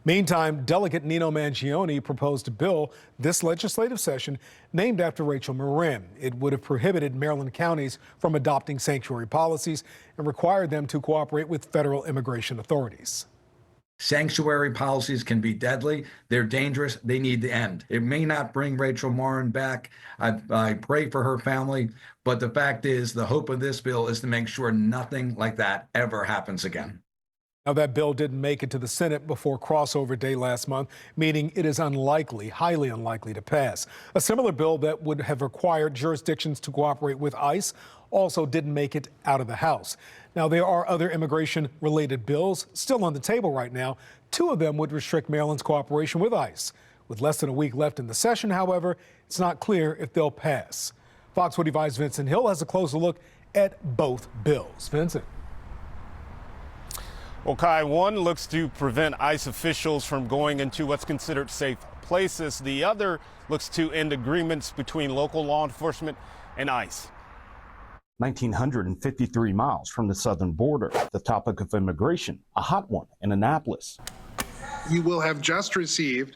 Meantime, Delegate Nino Mangione proposed a bill this legislative session named after Rachel Marin. It would have prohibited Maryland counties from adopting sanctuary policies and required them to cooperate with federal immigration authorities. Sanctuary policies can be deadly. They're dangerous. They need to end. It may not bring Rachel Marin back. I pray for her family. But the fact is, the hope of this bill is to make sure nothing like that ever happens again. Now, that bill didn't make it to the Senate before crossover day last month, meaning it is unlikely, highly unlikely to pass. A similar bill that would have required jurisdictions to cooperate with ICE also didn't make it out of the House. Now, there are other immigration-related bills still on the table right now. Two of them would restrict Maryland's cooperation with ICE. With less than a week left in the session, however, it's not clear if they'll pass. Fox 45's Vincent Hill has a closer look at both bills. Vincent. Well, Kai, one looks to prevent ICE officials from going into what's considered safe places. The other looks to end agreements between local law enforcement and ICE. 1,953 miles from the southern border, the topic of immigration, a hot one in Annapolis. You will have just received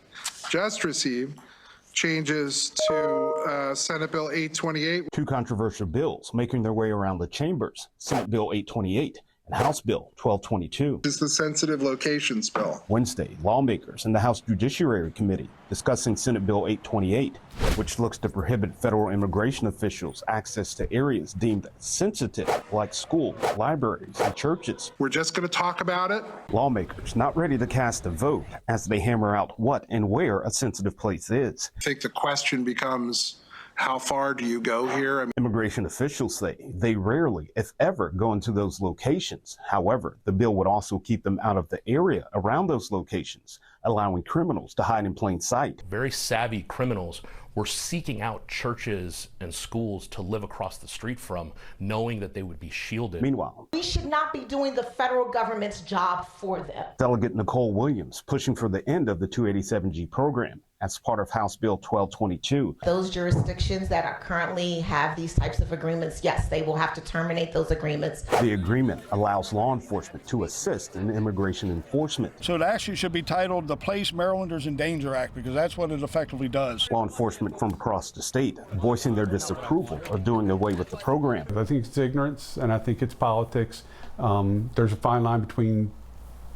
changes to Senate Bill 828. Two controversial bills making their way around the chambers, Senate Bill 828 and House Bill 1222. This is the sensitive locations bill. Wednesday, lawmakers in the House Judiciary Committee discussing Senate Bill 828, which looks to prohibit federal immigration officials access to areas deemed sensitive, like schools, libraries, and churches. We're just going to talk about it. Lawmakers not ready to cast a vote as they hammer out what and where a sensitive place is. I think the question becomes, how far do you go here? Immigration officials say they rarely, if ever, go into those locations. However, the bill would also keep them out of the area around those locations, allowing criminals to hide in plain sight. Very savvy criminals were seeking out churches and schools to live across the street from, knowing that they would be shielded. Meanwhile, we should not be doing the federal government's job for them. Delegate Nicole Williams pushing for the end of the 287G program as part of House Bill 1222. Those jurisdictions that are currently have these types of agreements, yes, they will have to terminate those agreements. The agreement allows law enforcement to assist in immigration enforcement. So it actually should be titled the Place Marylanders in Danger Act, because that's what it effectively does. Law enforcement from across the state voicing their disapproval of doing away with the program. I think it's ignorance and I think it's politics. There's a fine line between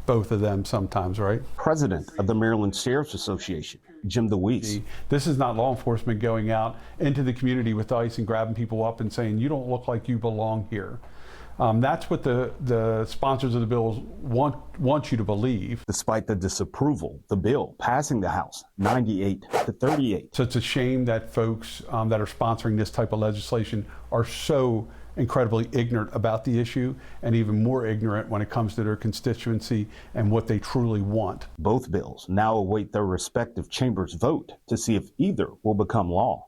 both of them sometimes, right? President of the Maryland Sheriff's Association, Jim DeWeese. This is not law enforcement going out into the community with ICE and grabbing people up and saying, you don't look like you belong here. That's what the sponsors of the bill want you to believe. Despite the disapproval, the bill passing the House 98-38. So it's a shame that folks that are sponsoring this type of legislation are so incredibly ignorant about the issue, and even more ignorant when it comes to their constituency and what they truly want. Both bills now await their respective chambers' vote to see if either will become law.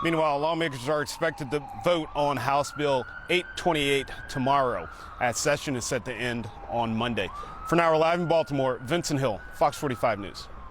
Meanwhile, lawmakers are expected to vote on House Bill 828 tomorrow, as session is set to end on Monday. For now, we're live in Baltimore. Vincent Hill, Fox 45 News.